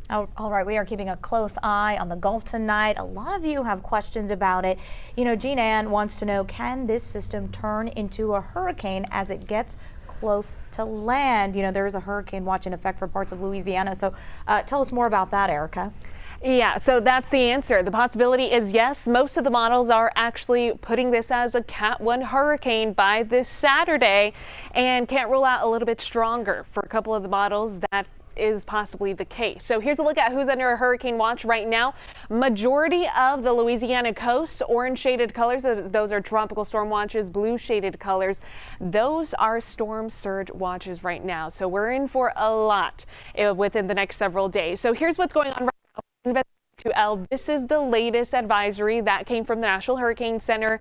All right, we are keeping a close eye on the Gulf tonight. A lot of you have questions about it. You know, Jean Ann wants to know, can this system turn into a hurricane as it gets close to land? You know, there is a hurricane watch in effect for parts of Louisiana. So tell us more about that, Erica. Yeah, so that's the answer. The possibility is yes. Most of the models are actually putting this as a Cat 1 hurricane by this Saturday, and can't rule out a little bit stronger for a couple of the models. That is possibly the case. So here's a look at who's under a hurricane watch right now. Majority of the Louisiana coast, orange shaded colors, those are tropical storm watches. Blue shaded colors, those are storm surge watches right now. So we're in for a lot within the next several days. So here's what's going on right now. This is the latest advisory that came from the National Hurricane Center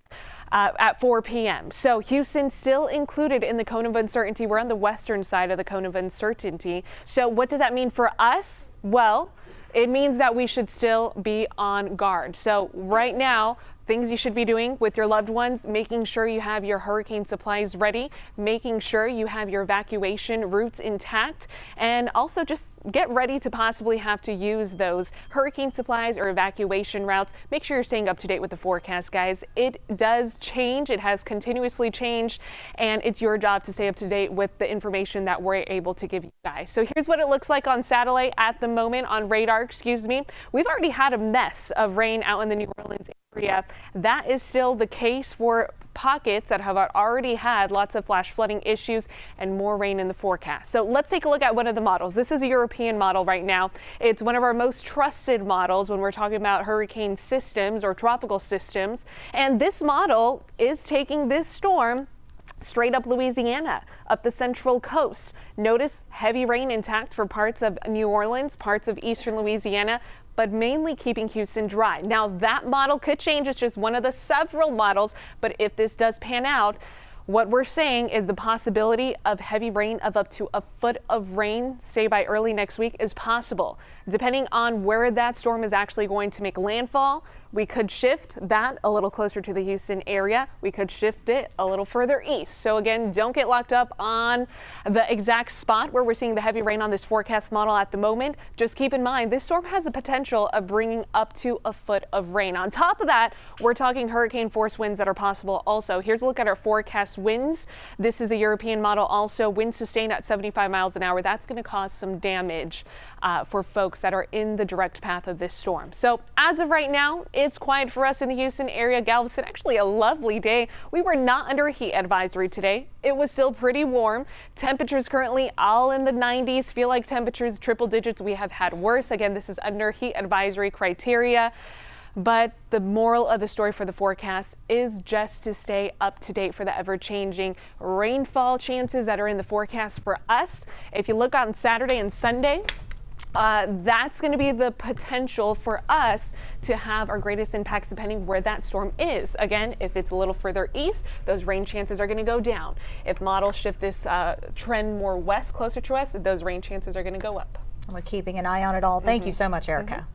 at 4 p.m. So Houston still included in the cone of uncertainty. We're on the western side of the cone of uncertainty. So what does that mean for us? Well, it means that we should still be on guard. So right now, things you should be doing with your loved ones, making sure you have your hurricane supplies ready, making sure you have your evacuation routes intact, and also just get ready to possibly have to use those hurricane supplies or evacuation routes. Make sure you're staying up to date with the forecast, guys. It does change. It has continuously changed, and it's your job to stay up to date with the information that we're able to give you guys. So here's what it looks like on satellite at the moment, on radar, excuse me. We've already had a mess of rain out in the New Orleans area. That is still the case for pockets that have already had lots of flash flooding issues and more rain in the forecast. So let's take a look at one of the models. This is a European model right now. It's one of our most trusted models when we're talking about hurricane systems or tropical systems. And this model is taking this storm straight up Louisiana, up the central coast. Notice heavy rain intact for parts of New Orleans, parts of eastern Louisiana, but mainly keeping Houston dry. Now that model could change. It's just one of the several models, but if this does pan out, what we're saying is the possibility of heavy rain of up to a foot of rain, say by early next week, is possible. Depending on where that storm is actually going to make landfall, we could shift that a little closer to the Houston area. We could shift it a little further east. So again, don't get locked up on the exact spot where we're seeing the heavy rain on this forecast model at the moment. Just keep in mind, this storm has the potential of bringing up to a foot of rain. On top of that, we're talking hurricane force winds that are possible also. Here's a look at our forecast winds. This is a European model also. Winds sustained at 75 miles an hour. That's going to cause some damage for folks that are in the direct path of this storm. So as of right now, it's quiet for us in the Houston area. Galveston, actually a lovely day. We were not under a heat advisory today. It was still pretty warm. Temperatures currently all in the 90s. Feel like temperatures triple digits. We have had worse. Again, this is under heat advisory criteria. But the moral of the story for the forecast is just to stay up to date for the ever-changing rainfall chances that are in the forecast for us. If you look on Saturday and Sunday, that's going to be the potential for us to have our greatest impacts depending where that storm is. Again, if it's a little further east, those rain chances are going to go down. If models shift this trend more west, closer to us, those rain chances are going to go up. We're keeping an eye on it all. Thank you so much, Erica.